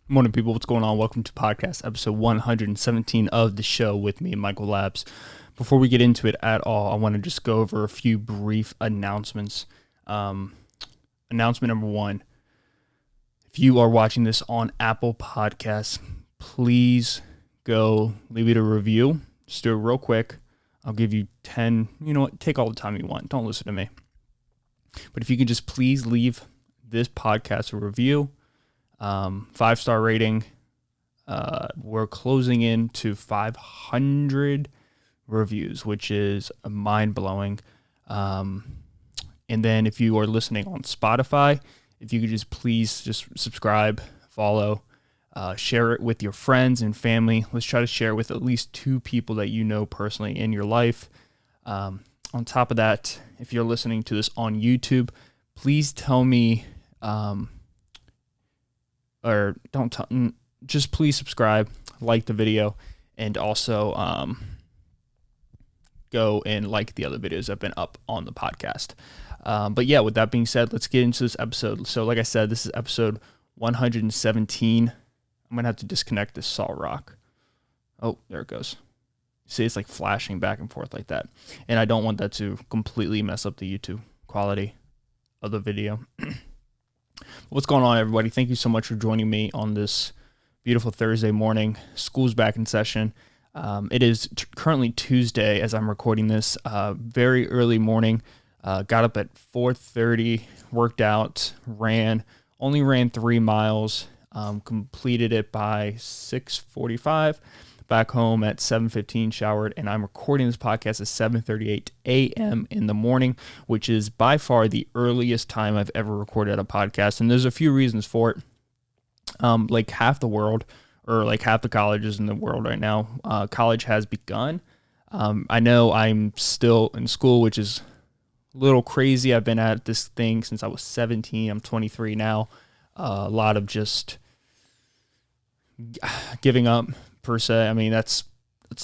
Morning, people. What's going on? Welcome to podcast episode 117 of the show with me, Michael Labs. Before we get into it at all, I want to just go over a few brief announcements. Announcement number one, if you are watching this on Apple Podcasts, please go leave it a review. Just do it real quick. I'll give you 10, take all the time you want. Don't listen to me. But if you could just please leave this podcast a review, 5-star rating. We're closing in to 500 reviews, which is mind-blowing. And then if you are listening on Spotify, if you could just please just subscribe, follow, share it with your friends and family. Let's try to share it with at least 2 people that you know personally in your life. On top of that, if you're listening to this on YouTube, please tell me, just please subscribe, like the video, and also go and like the other videos that have been up on the podcast. But yeah, with that being said, let's get into this episode. So like I said, this is episode 117. I'm going to have to disconnect this salt rock. Oh, there it goes. See, it's like flashing back and forth like that. And I don't want that to completely mess up the YouTube quality of the video. What's going on, everybody? Thank you so much for joining me on this beautiful Thursday morning. School's back in session. It is currently Tuesday as I'm recording this. Very early morning. Got up at 4:30, worked out, only ran 3 miles, completed it by 6:45. Back home at 7:15, showered, and I'm recording this podcast at 7:38 a.m. in the morning, which is by far the earliest time I've ever recorded a podcast, and there's a few reasons for it. Like half the world, or like half the colleges in the world right now, college has begun. I know I'm still in school, which is a little crazy. I've been at this thing since I was 17. I'm 23 now. A lot of just giving up, per se. I mean, that's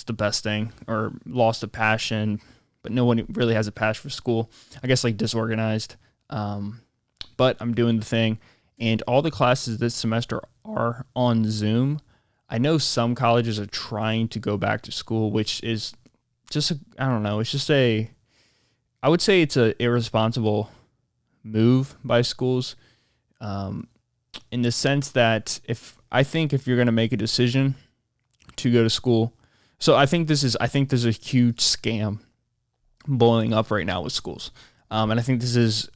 the best thing, or lost a passion, but no one really has a passion for school. I guess like disorganized, but I'm doing the thing, and all the classes this semester are on Zoom. I know some colleges are trying to go back to school, which is just, I don't know, I would say it's a irresponsible move by schools, in the sense that if you're going to make a decision to go to school. So I think there's a huge scam blowing up right now with schools. And I think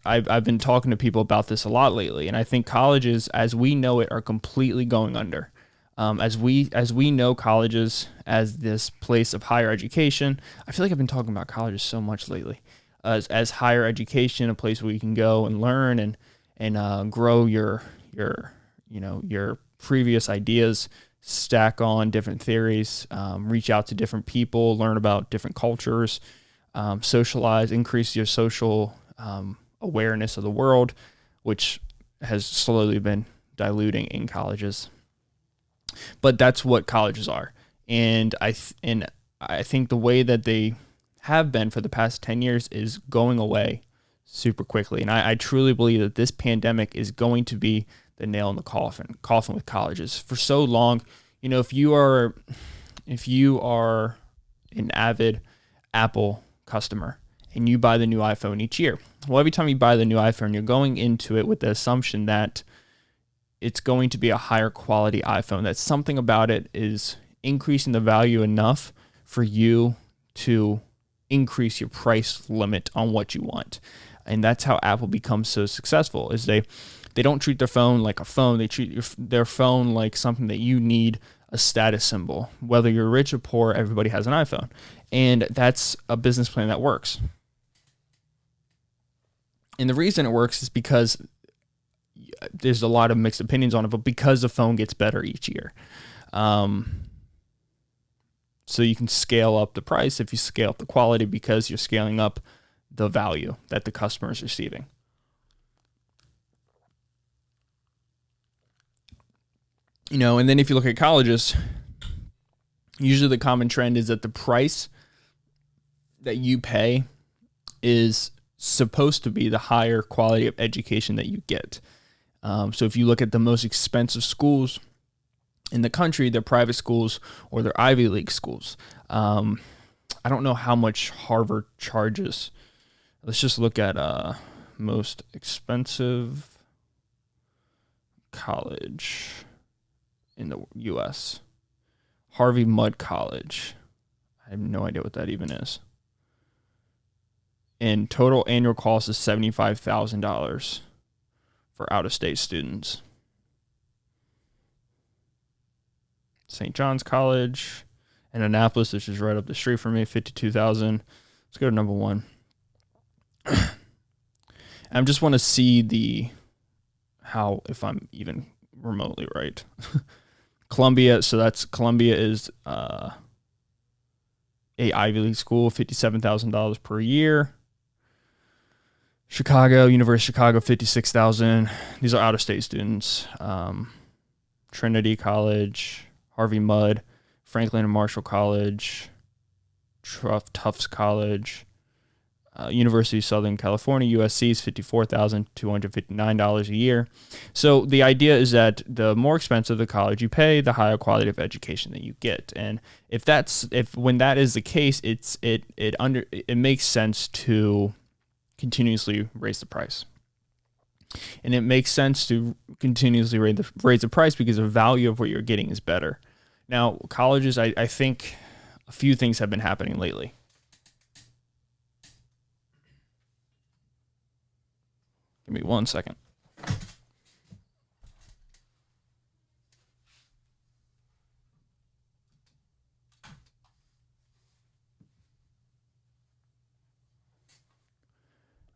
I've been talking to people about this a lot lately. And I think colleges, as we know it, are completely going under. As we know colleges as this place of higher education. I feel like I've been talking about colleges so much lately. As higher education, a place where you can go and learn and grow your previous ideas, stack on different theories, reach out to different people, learn about different cultures, socialize, increase your social awareness of the world, which has slowly been diluting in colleges. But that's what colleges are. And I think the way that they have been for the past 10 years is going away super quickly. And I truly believe that this pandemic is going to be the nail in the coffin with colleges. For so long, if you are an avid Apple customer and you buy the new iPhone each year, well, every time you buy the new iPhone, you're going into it with the assumption that it's going to be a higher quality iPhone, that something about it is increasing the value enough for you to increase your price limit on what you want. And that's how Apple becomes so successful, is they don't treat their phone like a phone. They treat their phone like something that you need, a status symbol. Whether you're rich or poor, everybody has an iPhone. And that's a business plan that works. And the reason it works is because there's a lot of mixed opinions on it, but because the phone gets better each year. So you can scale up the price if you scale up the quality, because you're scaling up the value that the customer is receiving. And then if you look at colleges, usually the common trend is that the price that you pay is supposed to be the higher quality of education that you get. So if you look at the most expensive schools, in the country, they're private schools or they're Ivy League schools. I don't know how much Harvard charges. Let's just look at most expensive college in the U.S. Harvey Mudd College. I have no idea what that even is. And total annual cost is $75,000 for out-of-state students. St. John's College in Annapolis, which is right up the street from me, $52,000. Let's go to number one. I just want to see how if I'm even remotely right. Columbia, so that's Columbia is a Ivy League school, $57,000 per year. Chicago, University of Chicago, $56,000. These are out-of-state students. Trinity College, Harvey Mudd, Franklin and Marshall College, Tufts College, University of Southern California, USC is $54,259 a year. So the idea is that the more expensive the college you pay, the higher quality of education that you get. And when that is the case, it makes sense to continuously raise the price. And it makes sense to continuously raise the price because the value of what you're getting is better. Now, colleges, I think a few things have been happening lately. Give me 1 second.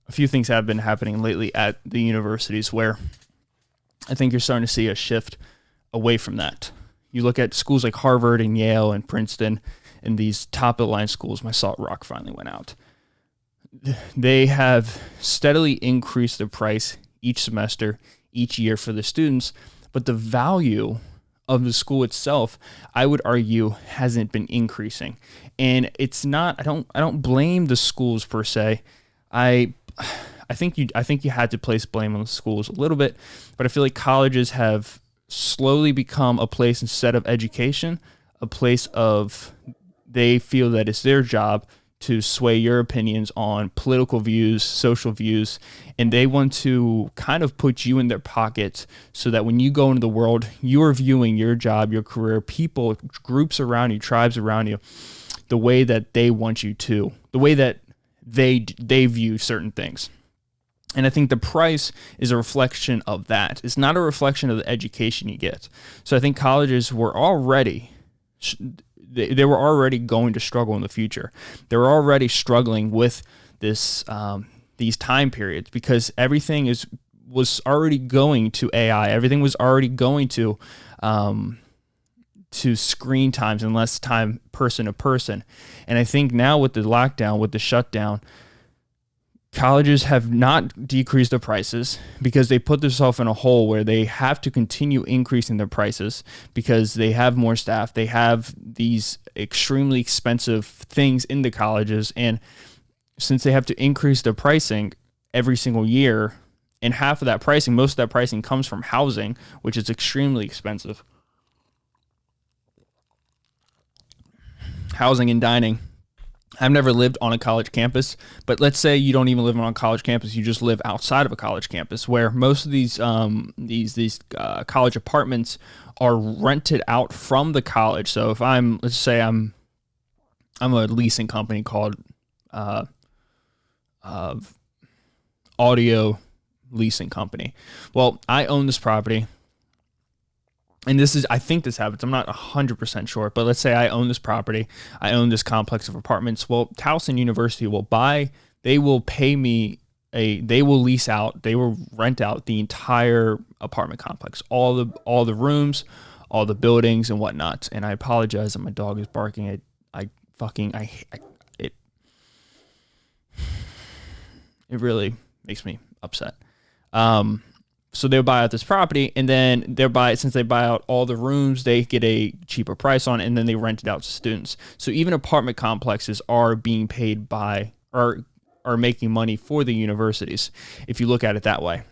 A few things have been happening lately at the universities where I think you're starting to see a shift away from that. You look at schools like Harvard and Yale and Princeton and these top-of-the-line schools. My Salt Rock finally went out. They have steadily increased the price each semester, each year for the students, but the value of the school itself, I would argue, hasn't been increasing. And it's not, I don't blame the schools per se. I think you had to place blame on the schools a little bit, but I feel like colleges have slowly become a place, instead of education, a place of, they feel that it's their job to sway your opinions on political views, social views, and they want to kind of put you in their pocket so that when you go into the world, you're viewing your job, your career, people, groups around you, tribes around you, the way that they want you to, the way that they view certain things. And I think the price is a reflection of that. It's not a reflection of the education you get. So I think colleges were already they were already going to struggle in the future. They were already struggling with this these time periods because everything was already going to AI. Everything was already going to screen times and less time person to person. And I think now with the lockdown, with the shutdown, colleges have not decreased their prices because they put themselves in a hole where they have to continue increasing their prices because they have more staff. They have these extremely expensive things in the colleges. And since they have to increase their pricing every single year, and half of that pricing, most of that pricing comes from housing, which is extremely expensive. Housing and dining. I've never lived on a college campus, but let's say you don't even live on a college campus. You just live outside of a college campus, where most of these college apartments are rented out from the college. So if let's say I'm a leasing company called Audio Leasing Company. Well, I own this property. And I think this happens. I'm not 100% sure, but let's say I own this property. I own this complex of apartments. Well, Towson University will they will rent out the entire apartment complex, all the rooms, all the buildings and whatnot. And I apologize that my dog is barking. It really makes me upset. So they'll buy out this property, and then since they buy out all the rooms, they get a cheaper price on it, and then they rent it out to students. So even apartment complexes are being paid are making money for the universities, if you look at it that way.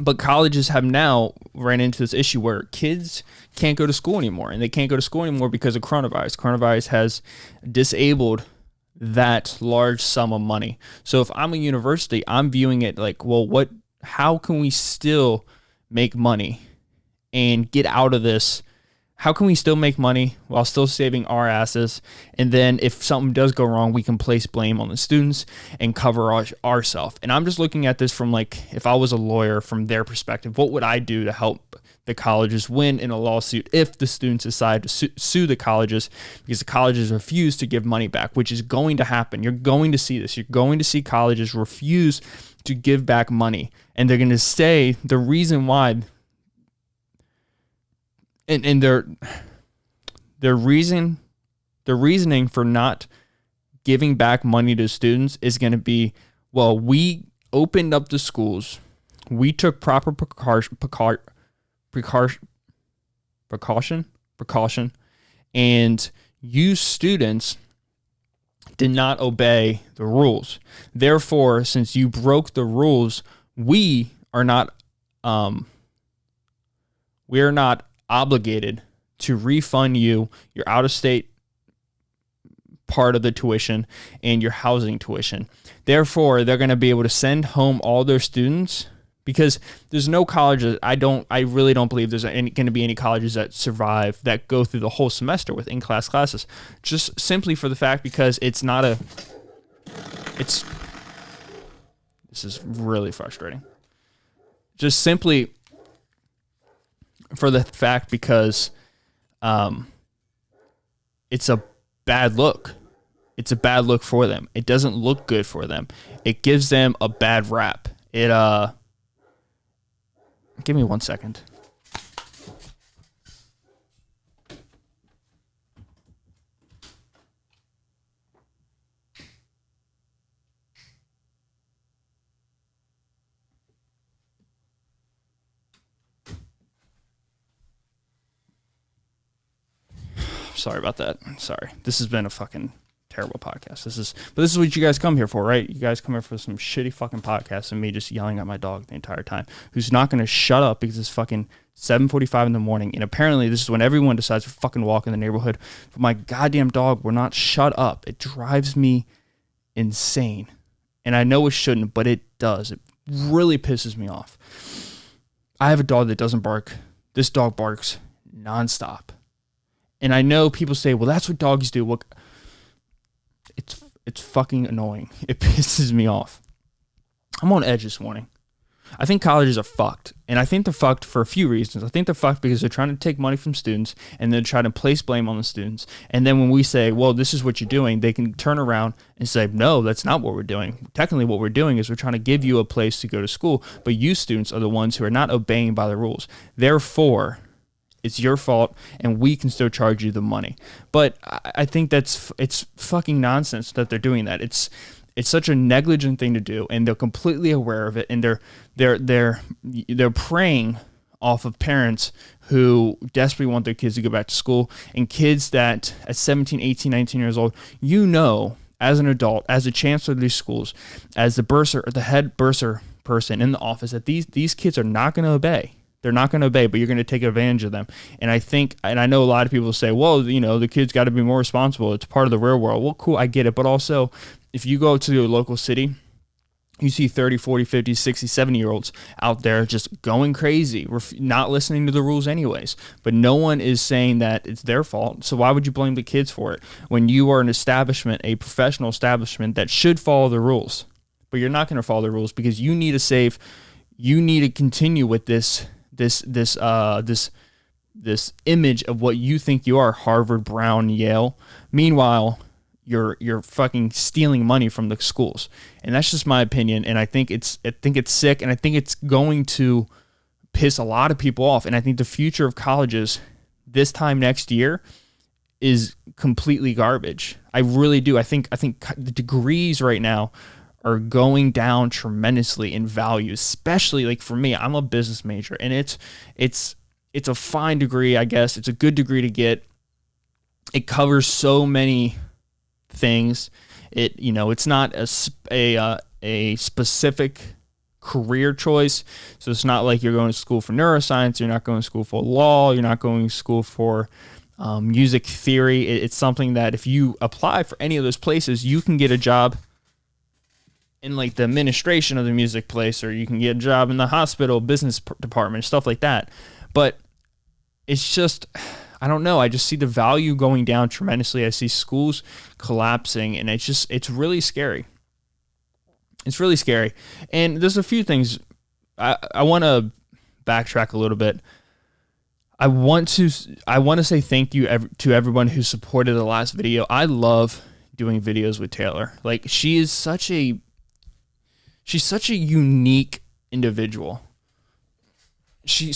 But colleges have now ran into this issue where kids can't go to school anymore, and they can't go to school anymore because of coronavirus. Coronavirus has disabled that large sum of money. So if I'm a university, I'm viewing it like, well, how can we still make money and get out of this? How can we still make money while still saving our asses? And then if something does go wrong, we can place blame on the students and cover ourselves. And I'm just looking at this from like, if I was a lawyer from their perspective, what would I do to help the colleges win in a lawsuit if the students decide to sue the colleges because the colleges refuse to give money back, which is going to happen. You're going to see this. You're going to see colleges refuse to give back money. And they're going to say the reason why and their reasoning for not giving back money to students is going to be, well, we opened up the schools, we took proper precaution, and you students did not obey the rules. Therefore, since you broke the rules, we are not obligated to refund you your out-of-state part of the tuition and your housing tuition. Therefore, they're going to be able to send home all their students because there's no colleges. I really don't believe there's going to be any colleges that survive, that go through the whole semester with in-class classes, just simply for the fact because this is really frustrating. Just simply for the fact because it's a bad look. It's a bad look for them. It doesn't look good for them. It gives them a bad rap. Give me 1 second. Sorry about that. Sorry. This has been a fucking terrible podcast. This is what you guys come here for, right? You guys come here for some shitty fucking podcast and me just yelling at my dog the entire time, who's not going to shut up because it's fucking 7:45 in the morning. And apparently this is when everyone decides to fucking walk in the neighborhood. But my goddamn dog will not shut up. It drives me insane. And I know it shouldn't, but it does. It really pisses me off. I have a dog that doesn't bark. This dog barks nonstop. And I know people say, well, that's what dogs do. Well, it's fucking annoying. It pisses me off. I'm on edge this morning. I think colleges are fucked. And I think they're fucked for a few reasons. I think they're fucked because they're trying to take money from students and then try to place blame on the students. And then when we say, well, this is what you're doing, they can turn around and say, no, that's not what we're doing. Technically, what we're doing is we're trying to give you a place to go to school, but you students are the ones who are not obeying by the rules. Therefore, it's your fault, and we can still charge you the money. But I think it's fucking nonsense that they're doing that. It's such a negligent thing to do, and they're completely aware of it, and they're preying off of parents who desperately want their kids to go back to school, and kids that at 17, 18, 19 years old, as an adult, as a chancellor of these schools, as the head bursar person in the office, that these kids are not going to obey. They're not going to obey, but you're going to take advantage of them. And I know a lot of people say, well, the kids got to be more responsible. It's part of the real world. Well, cool, I get it. But also, if you go to a local city, you see 30, 40, 50, 60, 70-year-olds out there just going crazy, not listening to the rules anyways. But no one is saying that it's their fault. So why would you blame the kids for it when you are an establishment, a professional establishment that should follow the rules? But you're not going to follow the rules because you need to continue with this image of what you think you are, Harvard, Brown, Yale. Meanwhile, you're fucking stealing money from the schools. And that's just my opinion. And I think it's sick, and I think it's going to piss a lot of people off. And I think the future of colleges this time next year is completely garbage. I really do. I think the degrees right now are going down tremendously in value, especially like for me. I'm a business major, and it's a fine degree, I guess. It's a good degree to get. It covers so many things. It's not a specific career choice. So it's not like you're going to school for neuroscience, you're not going to school for law, you're not going to school for music theory. It's something that if you apply for any of those places, you can get a job in like the administration of the music place, or you can get a job in the hospital business department, stuff like that. But it's just, I don't know. I just see the value going down tremendously. I see schools collapsing, and it's really scary. It's really scary. And there's a few things I want to backtrack a little bit. I want to say thank you to everyone who supported the last video. I love doing videos with Taylor. Like, she's such a unique individual. She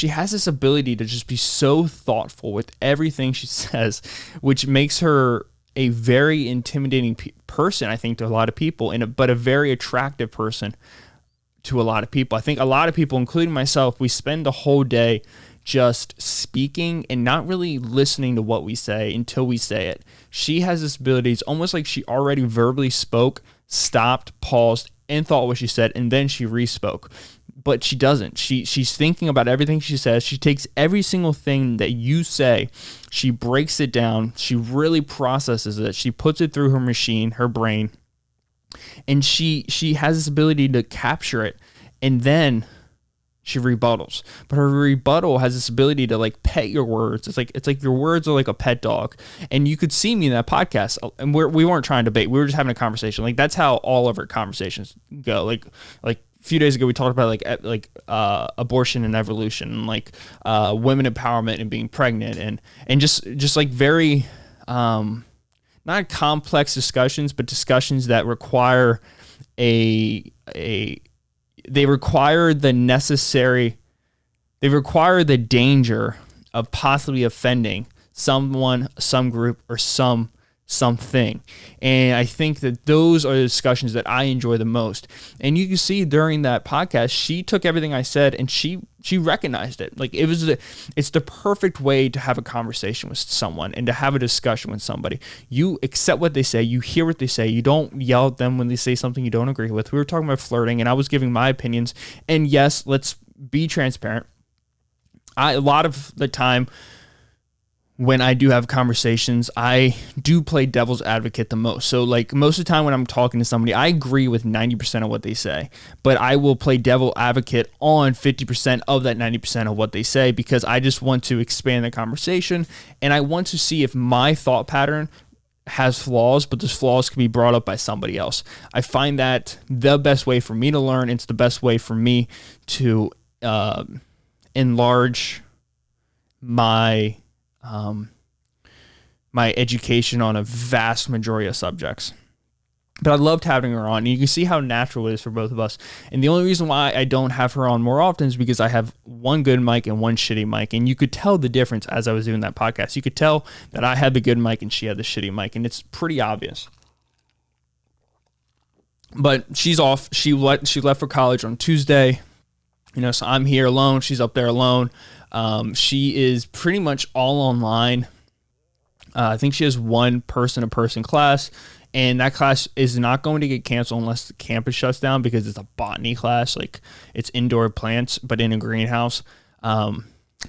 has this ability to just be so thoughtful with everything she says, which makes her a very intimidating person, I think, to a lot of people, but a very attractive person to a lot of people. I think a lot of people, including myself, we spend the whole day just speaking and not really listening to what we say until we say it. She has this ability. It's almost like she already verbally spoke, stopped, paused, and thought what she said, and then she re-spoke. But she doesn't. She's thinking about everything she says. She takes every single thing that you say, she breaks it down, she really processes it, she puts it through her machine, her brain, and she has this ability to capture it, and then she rebuttals. But her rebuttal has this ability to like pet your words. It's like your words are like a pet dog. And you could see me in that podcast, and we weren't trying to debate. We were just having a conversation. Like, that's how all of our conversations go. Like a few days ago, we talked about like abortion and evolution, and like women empowerment and being pregnant, and just like very not complex discussions, but discussions that require they require the danger of possibly offending someone, some group, or something. And I think that those are the discussions that I enjoy the most. And you can see during that podcast, she took everything I said and she recognized it. Like, it's the perfect way to have a conversation with someone and to have a discussion with somebody. You accept what they say, you hear what they say, you don't yell at them when they say something you don't agree with. We were talking about flirting, and I was giving my opinions. And yes, let's be transparent. A lot of the time when I do have conversations, I do play devil's advocate the most. So like most of the time when I'm talking to somebody, I agree with 90% of what they say, but I will play devil advocate on 50% of that 90% of what they say, because I just want to expand the conversation, and I want to see if my thought pattern has flaws, but those flaws can be brought up by somebody else. I find that the best way for me to learn. It's the best way for me to enlarge my education on a vast majority of subjects. But I loved having her on, and you can see how natural it is for both of us. And the only reason why I don't have her on more often is because I have one good mic and one shitty mic. And you could tell the difference as I was doing that podcast. You could tell that I had the good mic and she had the shitty mic, and it's pretty obvious. But she's off. She left for college on Tuesday. So I'm here alone. She's up there alone. She is pretty much all online. I think she has one person-to-person class, and that class is not going to get canceled unless the campus shuts down, because it's a botany class. Like, it's indoor plants, but in a greenhouse. But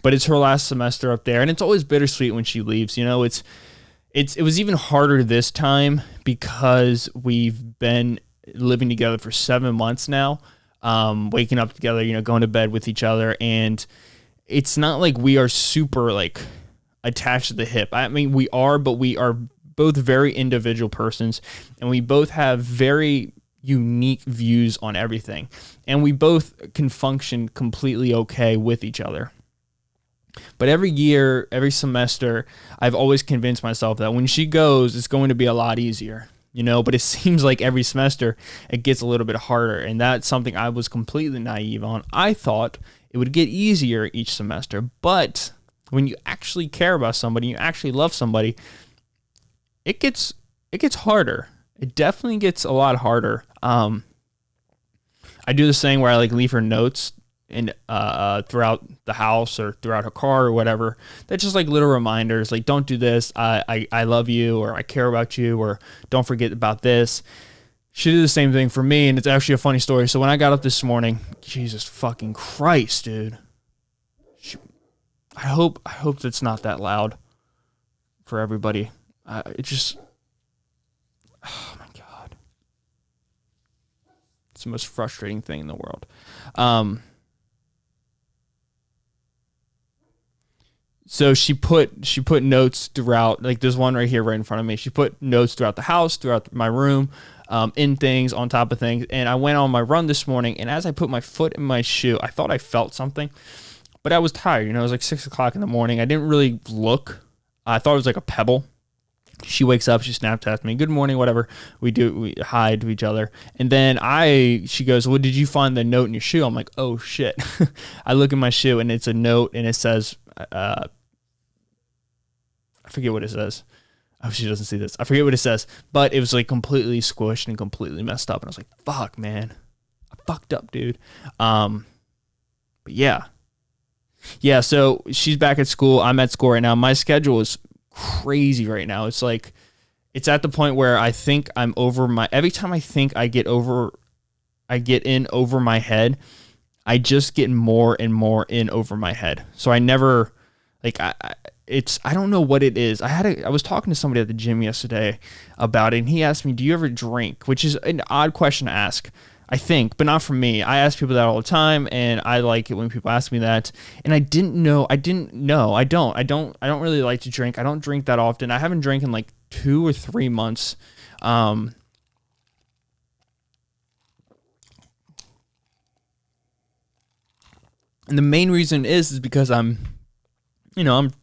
it's her last semester up there, and it's always bittersweet when she leaves. It was even harder this time because we've been living together for 7 months now, waking up together, going to bed with each other, and it's not like we are super like attached to the hip. I mean, we are, but we are both very individual persons, and we both have very unique views on everything, and we both can function completely okay with each other. But every year, every semester, I've always convinced myself that when she goes, it's going to be a lot easier, but it seems like every semester it gets a little bit harder, and that's something I was completely naive on. I thought it would get easier each semester, but when you actually care about somebody, you actually love somebody, it gets harder. It definitely gets a lot harder. I do this thing where I leave her notes and throughout the house or throughout her car or whatever. That's just little reminders, don't do this, I love you, or I care about you, or don't forget about this. she did the same thing for me, and it's actually a funny story. So when I got up this morning, Jesus fucking Christ, dude. I hope that's not that loud for everybody. It just, oh my God. It's the most frustrating thing in the world. So she put notes throughout, like there's one right here right in front of me. She put notes throughout the house, throughout my room, in things, on top of things. And I went on my run this morning, and as I put my foot in my shoe, I thought I felt something, but I was tired. It was like 6 o'clock in the morning. I didn't really look. I thought it was like a pebble. She wakes up, she Snapchats me, good morning, whatever. We hi to each other. And then she goes, well, did you find the note in your shoe? I'm like, oh shit. I look in my shoe, and it's a note, and it says, I forget what it says. Oh, she doesn't see this. I forget what it says, but it was like completely squished and completely messed up. And I was like, fuck, man. I fucked up, dude. But yeah. Yeah, so she's back at school. I'm at school right now. My schedule is crazy right now. It's like, it's at the point where I think I'm over every time I think I get in over my head, I just get more and more in over my head. So I never, like, I don't know what it is. I was talking to somebody at the gym yesterday about it, and he asked me, do you ever drink? Which is an odd question to ask, I think, but not for me. I ask people that all the time, and I like it when people ask me that. And I don't really like to drink. I don't drink that often. I haven't drank in like 2 or 3 months. And the main reason is because I want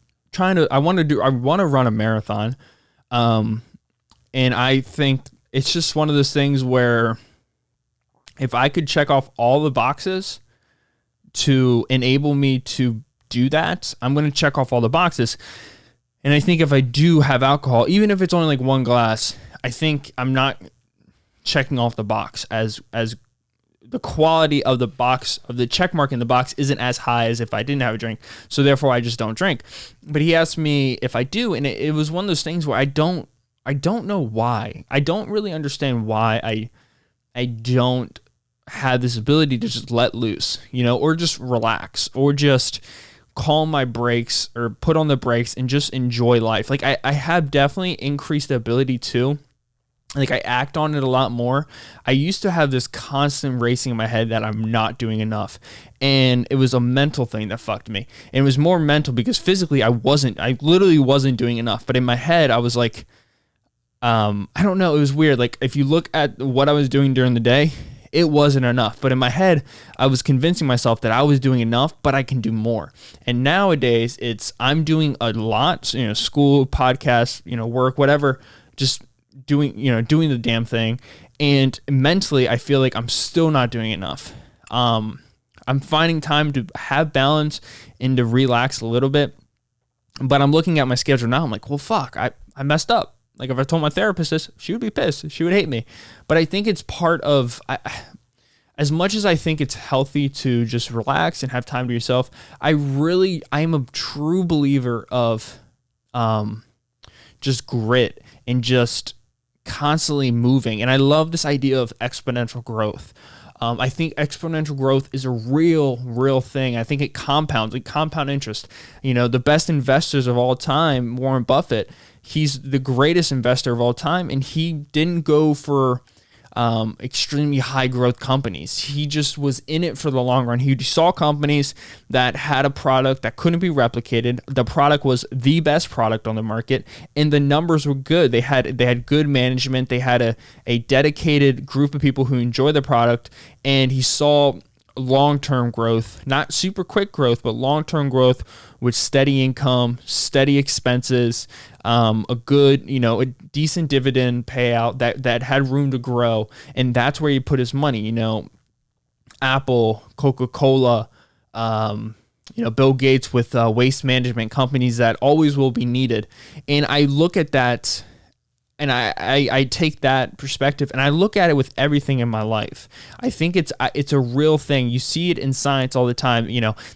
to run a marathon. And I think it's just one of those things where if I could check off all the boxes to enable me to do that, I'm going to check off all the boxes. And I think if I do have alcohol, even if it's only like 1 glass, I think I'm not checking off the box as the quality of the box, of the check mark in the box, isn't as high as if I didn't have a drink. So therefore I just don't drink. But he asked me if I do, and it was one of those things where I don't know why. I don't really understand why I don't have this ability to just let loose, or just relax, or just calm my brakes, or put on the brakes and just enjoy life. Like I have definitely increased the ability to, like, I act on it a lot more. I used to have this constant racing in my head that I'm not doing enough. And it was a mental thing that fucked me. And it was more mental because physically I literally wasn't doing enough. But in my head, I was like, I don't know. It was weird. Like if you look at what I was doing during the day, it wasn't enough. But in my head, I was convincing myself that I was doing enough, but I can do more. And nowadays I'm doing a lot, school, podcasts, work, whatever, just doing the damn thing. And mentally, I feel like I'm still not doing enough. I'm finding time to have balance and to relax a little bit. But I'm looking at my schedule now. I'm like, well, fuck, I messed up. Like if I told my therapist this, she would be pissed. She would hate me. But I think it's part of, as much as I think it's healthy to just relax and have time to yourself, I am a true believer of just grit and just constantly moving. And I love this idea of exponential growth. I think exponential growth is a real thing. I think it compounds, like compound interest. The best investors of all time, Warren Buffett, he's the greatest investor of all time, and he didn't go for extremely high growth companies. He just was in it for the long run. He saw companies that had a product that couldn't be replicated. The product was the best product on the market, and the numbers were good. They had good management. They had a dedicated group of people who enjoyed the product, and he saw long-term growth, not super quick growth, but long-term growth with steady income, steady expenses, a good, a decent dividend payout that had room to grow. And that's where he put his money, Apple, Coca-Cola, Bill Gates with waste management companies that always will be needed. And I look at that, and I take that perspective and I look at it with everything in my life. I think it's a real thing. You see it in science all the time.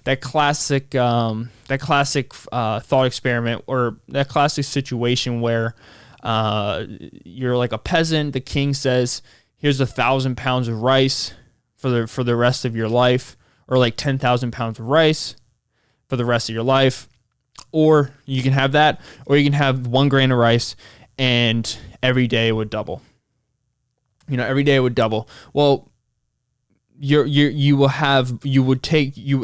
That classic thought experiment, or that classic situation where you're like a peasant. The king says, here's 1,000 pounds of rice for the rest of your life, or like 10,000 pounds of rice for the rest of your life. Or you can have that, or you can have 1 grain of rice and every day it would double. Every day it would double. Well, you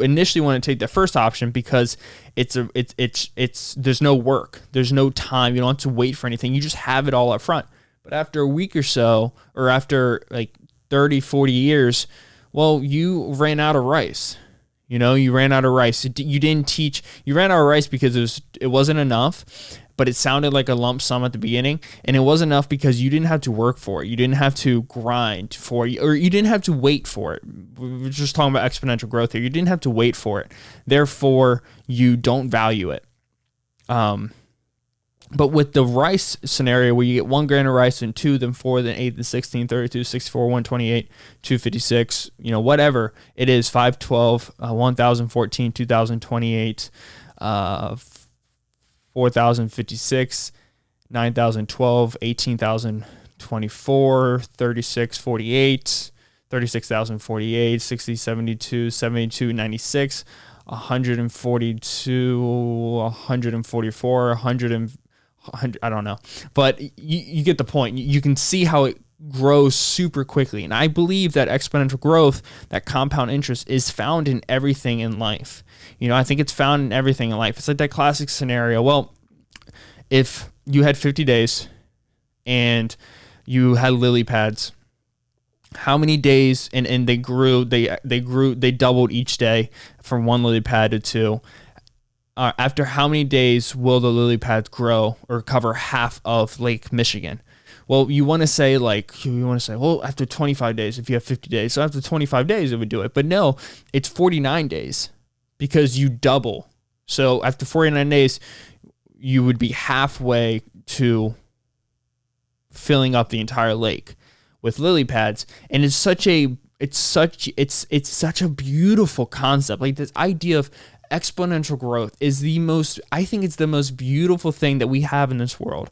initially want to take the first option because there's no work, there's no time, you don't have to wait for anything, you just have it all up front. But after a week or so, or after like 30, 40 years, well, you ran out of rice. You ran out of rice. You ran out of rice because it wasn't enough, but it sounded like a lump sum at the beginning, and it wasn't enough because you didn't have to work for it. You didn't have to grind for it, or you didn't have to wait for it. We're just talking about exponential growth here. You didn't have to wait for it. Therefore, you don't value it. But with the rice scenario where you get 1 grain of rice and 2, then 4, then 8, then 16, 32, 64, 128, 256, whatever it is, 512, 1014, 2028, 4056, 9012, 18,024, 3648, 36,048, 60, 72, 72, 96, 142, 144, 100, I don't know, but you get the point. You can see how it grows super quickly. And I believe that exponential growth, that compound interest, is found in everything in life. I think it's found in everything in life. It's like that classic scenario. Well, if you had 50 days and you had lily pads, how many days, and they doubled each day from 1 lily pad to 2. After how many days will the lily pads grow or cover half of Lake Michigan? Well, you want to say, well, after 25 days, if you have 50 days. So after 25 days, it would do it. But no, it's 49 days because you double. So after 49 days, you would be halfway to filling up the entire lake with lily pads. And it's such a beautiful concept. Like, this idea of exponential growth is I think it's the most beautiful thing that we have in this world.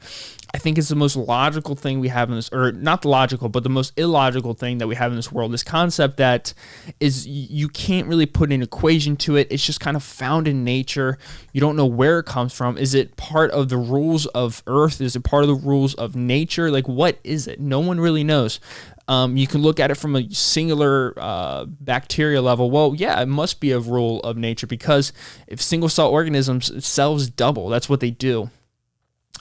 I think it's the most logical thing we have in this, or not logical, but the most illogical thing that we have in this world. This concept that is, you can't really put an equation to it. It's just kind of found in nature. You don't know where it comes from. Is it part of the rules of Earth? Is it part of the rules of nature? Like, what is it? No one really knows. You can look at it from a singular bacteria level. Well, yeah, it must be a rule of nature, because if single cell organisms, cells double. That's what they do.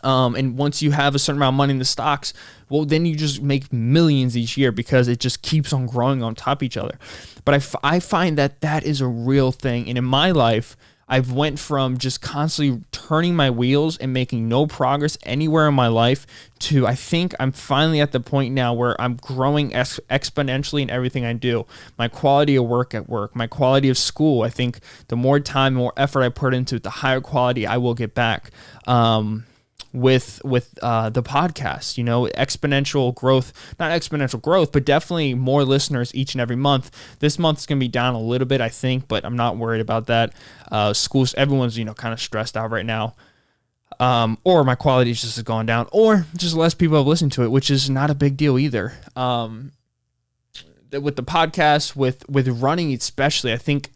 And once you have a certain amount of money in the stocks, well, then you just make millions each year because it just keeps on growing on top of each other. But I find that is a real thing. And in my life, I've went from just constantly turning my wheels and making no progress anywhere in my life to, I think I'm finally at the point now where I'm growing exponentially in everything I do. My quality of work at work, my quality of school. I think the more time, more effort I put into it, the higher quality I will get back. With the podcast, exponential growth, not exponential growth, but definitely more listeners each and every month. This month is going to be down a little bit, I think, but I'm not worried about that. Schools, everyone's, kind of stressed out right now. Or my quality just has gone down, or just less people have listened to it, which is not a big deal either. With the podcast, with running especially, I think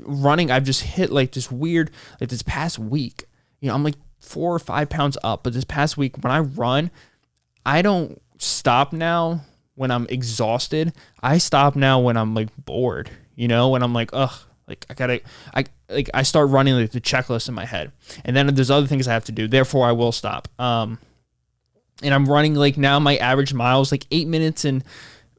running, I've just hit like this weird, like this past week, I'm like 4 or 5 pounds up. But this past week, when I run, I don't stop now when I'm exhausted. I stop now when I'm like bored, when I'm like, ugh, like I start running like the checklist in my head. And then there's other things I have to do. Therefore, I will stop. And I'm running like now my average miles like 8 minutes and,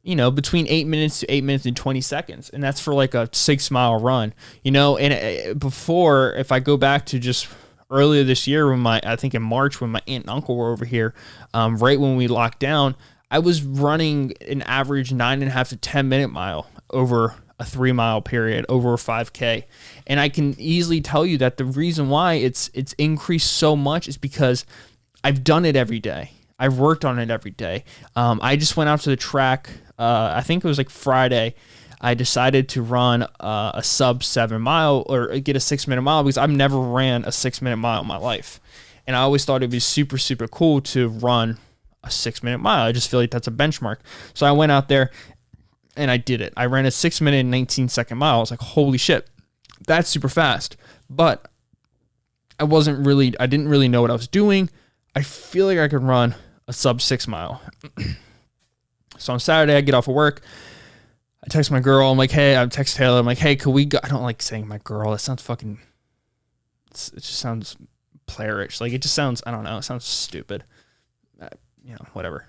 between 8 minutes to 8 minutes and 20 seconds. And that's for like a 6-mile run, and before, if I go back to just earlier this year, I think in March, when my aunt and uncle were over here, right when we locked down, I was running an average 9.5 to 10 minute mile over a 3-mile period, over a 5K. And I can easily tell you that the reason why it's increased so much is because I've done it every day. I've worked on it every day. I just went out to the track. I think it was like Friday. I decided to run a sub 7 mile, or get a 6-minute mile, because I've never ran a 6-minute mile in my life. And I always thought it'd be super, super cool to run a 6-minute mile. I just feel like that's a benchmark. So I went out there and I did it. I ran a 6-minute and 19-second mile. I was like, holy shit, that's super fast. But I didn't really know what I was doing. I feel like I could run a sub 6 mile. So on Saturday, I get off of work. I text my girl. I'm like, hey, I text Taylor. I'm like, hey, could we go? I don't like saying my girl. It sounds fucking, it just sounds playerish. Like, it just sounds, I don't know. It sounds stupid. Whatever.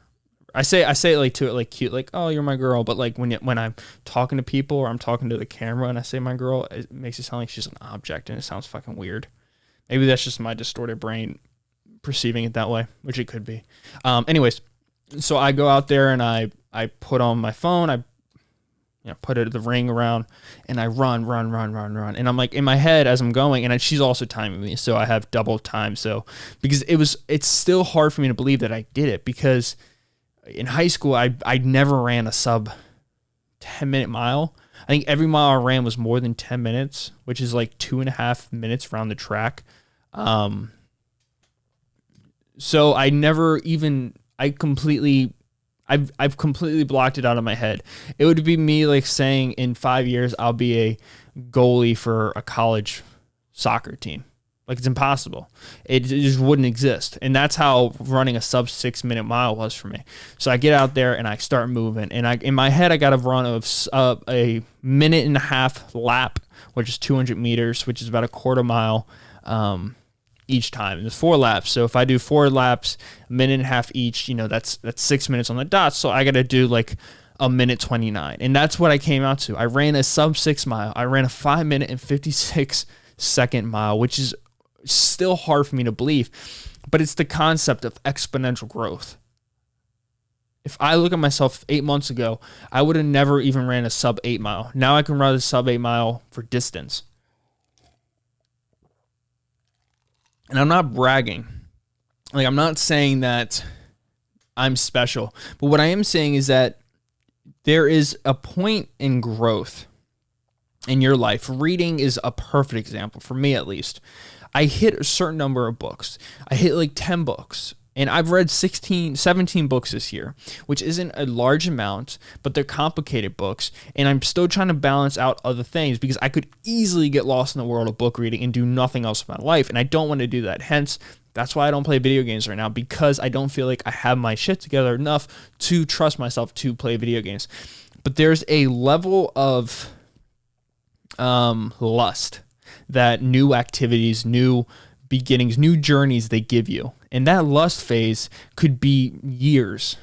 I say it like to it like cute, like, oh, you're my girl. But like when I'm talking to people or I'm talking to the camera and I say my girl, it makes it sound like she's an object and it sounds fucking weird. Maybe that's just my distorted brain perceiving it that way, which it could be. Anyways, so I go out there and I put on my phone, I put the ring around and I run. And I'm like in my head as I'm going, and she's also timing me. So I have double time. So because it's still hard for me to believe that I did it, because in high school, I never ran a sub 10-minute mile. I think every mile I ran was more than 10 minutes, which is like 2.5 minutes around the track. So I've completely blocked it out of my head. It would be me like saying in 5 years, I'll be a goalie for a college soccer team. Like, it's impossible. It just wouldn't exist. And that's how running a sub 6-minute mile was for me. So I get out there and I start moving. And in my head, I got to run a 1.5 minute lap, which is 200 meters, which is about a quarter mile each time. And there's 4 laps. So if I do 4 laps, 1.5 minutes each, that's 6 minutes on the dot. So I got to do like 1:29. And that's what I came out to. I ran a sub 6 mile. I ran a 5 minute and 56 second mile, which is still hard for me to believe, but it's the concept of exponential growth. If I look at myself 8 months ago, I would have never even ran a sub 8 mile. Now I can run a sub 8 mile for distance. And I'm not bragging. Like, I'm not saying that I'm special, but what I am saying is that there is a point in growth in your life. Reading is a perfect example, for me at least. I hit a certain number of books. I hit like 10 books. And I've read 17 books this year, which isn't a large amount, but they're complicated books. And I'm still trying to balance out other things because I could easily get lost in the world of book reading and do nothing else with my life. And I don't want to do that. Hence, that's why I don't play video games right now, because I don't feel like I have my shit together enough to trust myself to play video games. But there's a level of lust that new activities, new beginnings, new journeys they give you. And that lust phase could be years,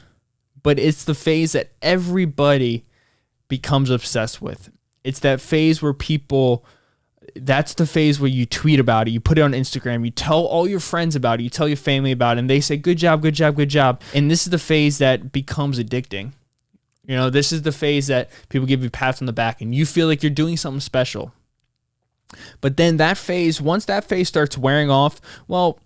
but it's the phase that everybody becomes obsessed with. It's that phase where that's the phase where you tweet about it, you put it on Instagram, you tell all your friends about it, you tell your family about it, and they say, good job, good job, good job. And this is the phase that becomes addicting. This is the phase that people give you pats on the back and you feel like you're doing something special. But then once that phase starts wearing off, well,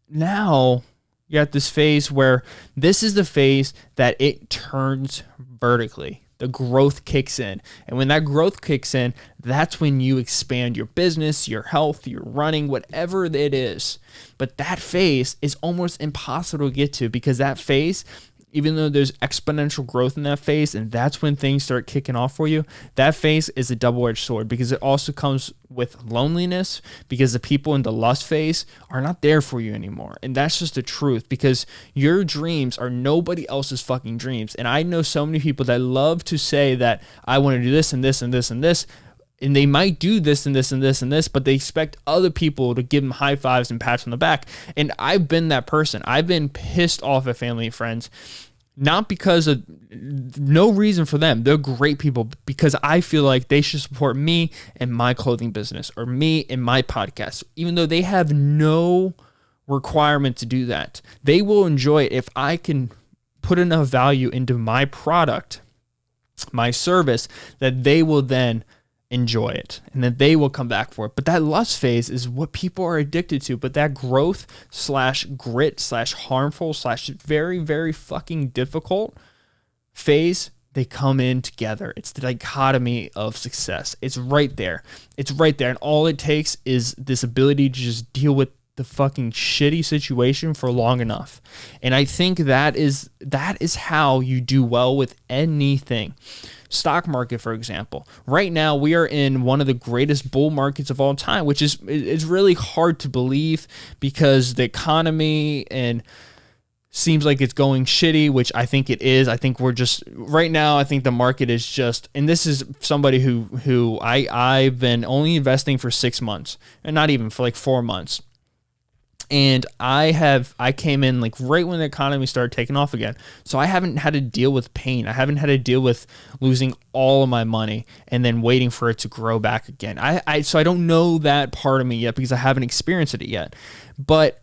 now you're at this phase where this is the phase that it turns vertically. The growth kicks in. And when that growth kicks in, that's when you expand your business, your health, your running, whatever it is. But that phase is almost impossible to get to, because that phase, even though there's exponential growth in that phase, and that's when things start kicking off for you, that phase is a double-edged sword, because it also comes with loneliness, because the people in the lust phase are not there for you anymore. And that's just the truth, because your dreams are nobody else's fucking dreams. And I know so many people that love to say that I want to do this and this and this and this, and they might do this and this and this and this, but they expect other people to give them high fives and pats on the back. And I've been that person. I've been pissed off at family and friends, not because of no reason for them. They're great people, because I feel like they should support me and my clothing business, or me and my podcast, even though they have no requirement to do that. They will enjoy it if I can put enough value into my product, my service, that they will then enjoy it, and then they will come back for it. But that lust phase is what people are addicted to. But that growth / grit / harmful / very, very fucking difficult phase, they come in together. It's the dichotomy of success. It's right there. And all it takes is this ability to just deal with the fucking shitty situation for long enough. And I think that is how you do well with anything. Stock market, for example. Right now, we are in one of the greatest bull markets of all time, which is really hard to believe because the economy and seems like it's going shitty, which I think it is. I think we're just right now. I think the market is just, and this is somebody who I've been only investing for 6 months, and not even for like 4 months. And I came in like right when the economy started taking off again. So I haven't had to deal with pain. I haven't had to deal with losing all of my money and then waiting for it to grow back again. So I don't know that part of me yet because I haven't experienced it yet. But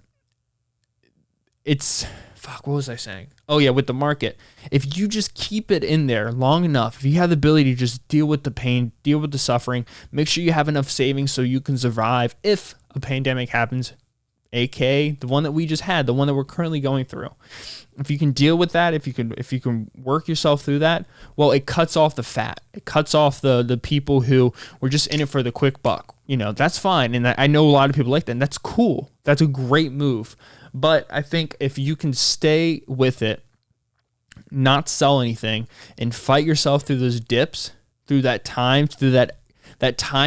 what was I saying? Oh yeah, with the market. If you just keep it in there long enough, if you have the ability to just deal with the pain, deal with the suffering, make sure you have enough savings so you can survive if a pandemic happens, aka the one that we just had, the one that we're currently going through. If you can deal with that, if you can work yourself through that, well, it cuts off the fat. It cuts off the people who were just in it for the quick buck. That's fine. And I know a lot of people like that, and that's cool. That's a great move. But I think if you can stay with it, not sell anything, and fight yourself through those dips, through that time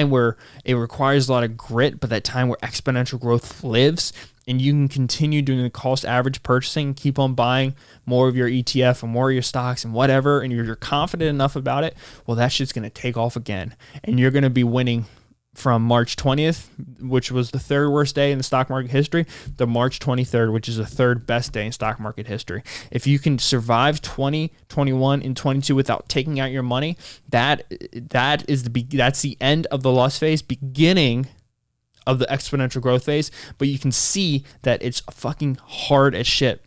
where it requires a lot of grit, but that time where exponential growth lives, and you can continue doing the cost average purchasing, keep on buying more of your ETF and more of your stocks and whatever, and you're confident enough about it, well, that shit's going to take off again. And you're going to be winning from March 20th, which was the third worst day in the stock market history, to March 23rd, which is the third best day in stock market history. If you can survive 20, 21, and 22 without taking out your money, that's the end of the loss phase, beginning of the exponential growth phase. But you can see that it's fucking hard as shit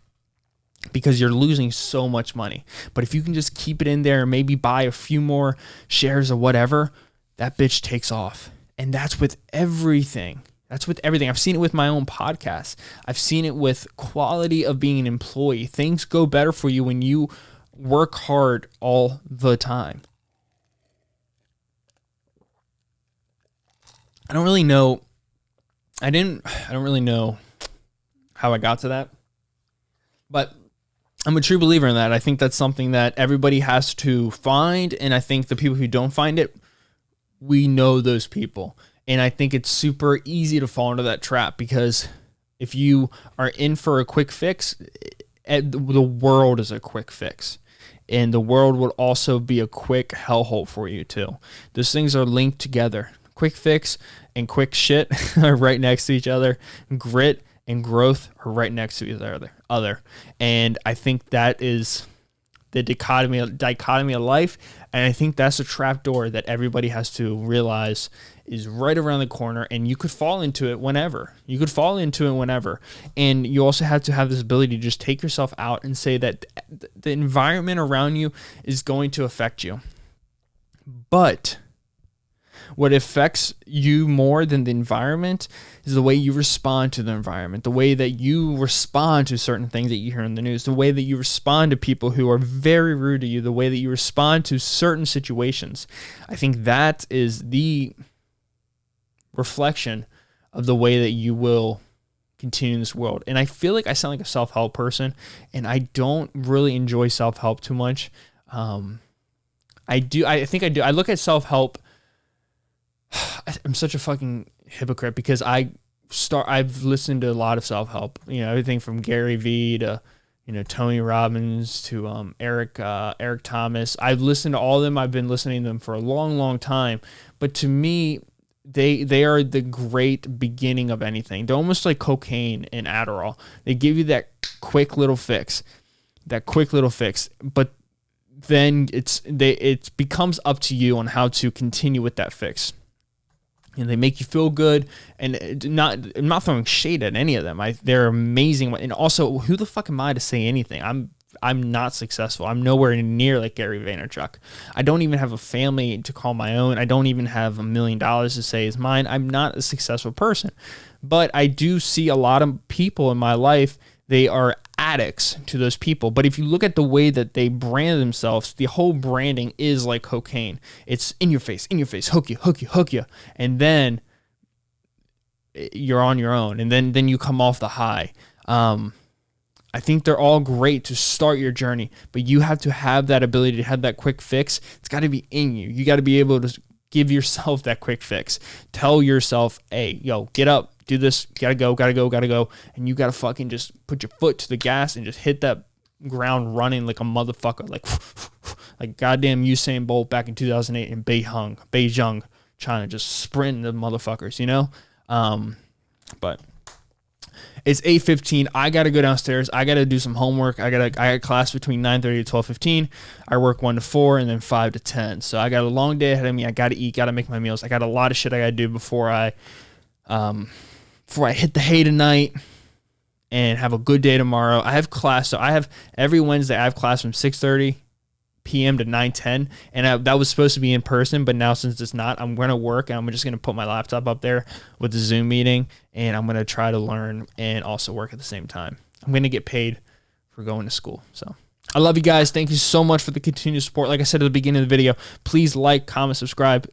because you're losing so much money. But if you can just keep it in there and maybe buy a few more shares or whatever, that bitch takes off. And that's with everything. I've seen it with my own podcast. I've seen it with quality of being an employee. Things go better for you when you work hard all the time. I don't really know how I got to that, but I'm a true believer in that. I think that's something that everybody has to find. And I think the people who don't find it, we know those people. And I think it's super easy to fall into that trap because if you are in for a quick fix, the world is a quick fix. And the world will also be a quick hellhole for you too. Those things are linked together. Quick fix and quick shit are right next to each other. Grit and growth are right next to each other. And I think that is the dichotomy of life. And I think that's a trapdoor that everybody has to realize is right around the corner, and you could fall into it whenever. And you also have to have this ability to just take yourself out and say that the environment around you is going to affect you. But what affects you more than the environment is the way you respond to the environment, the way that you respond to certain things that you hear in the news, the way that you respond to people who are very rude to you, the way that you respond to certain situations. I think that is the reflection of the way that you will continue in this world. And I feel like I sound like a self-help person, and I don't really enjoy self-help too much. I think I do. I look at self-help. I'm such a fucking hypocrite because I've listened to a lot of self-help, everything from Gary Vee to, Tony Robbins to Eric Thomas. I've listened to all of them. I've been listening to them for a long, long time. But to me, they are the great beginning of anything. They're almost like cocaine and Adderall. They give you that quick little fix. But then it becomes up to you on how to continue with that fix. And they make you feel good, and I'm not throwing shade at any of them. They're amazing, and also, who the fuck am I to say anything? I'm not successful. I'm nowhere near like Gary Vaynerchuk. I don't even have a family to call my own. I don't even have $1 million to say is mine. I'm not a successful person, but I do see a lot of people in my life. They are addicts to those people. But if you look at the way that they brand themselves, the whole branding is like cocaine. It's in your face, hook you. And then you're on your own, and then you come off the high. I think they're all great to start your journey, but you have to have that ability to have that quick fix. It's got to be in you. You got to be able to give yourself that quick fix. Tell yourself, hey, yo, get up, do this, gotta go. And you got to fucking just put your foot to the gas and just hit that ground running like a motherfucker, like goddamn Usain Bolt back in 2008 in Beijing, China, just sprinting the motherfuckers, you know? But it's 8:15. I got to go downstairs. I got to do some homework. I got class between 9:30 to 12:15. I work 1 to 4 and then 5 to 10. So I got a long day ahead of me. I got to eat, got to make my meals. I got a lot of shit I got to do before I hit the hay tonight and have a good day tomorrow. I have class. So every Wednesday I have class from 6:30 p.m. to 9:10, and that was supposed to be in person, but now since it's not, I'm going to work, and I'm just going to put my laptop up there with the Zoom meeting, and I'm going to try to learn and also work at the same time. I'm going to get paid for going to school. So I love you guys. Thank you so much for the continued support. Like I said at the beginning of the video, please like, comment, subscribe,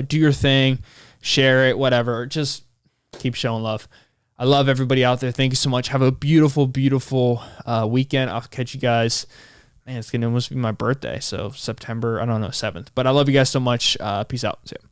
do your thing, share it, whatever. Just keep showing love. I love everybody out there. Thank you so much. Have a beautiful, beautiful weekend. I'll catch you guys. Man, it's going to almost be my birthday. So September, 7th. But I love you guys so much. Peace out. See ya.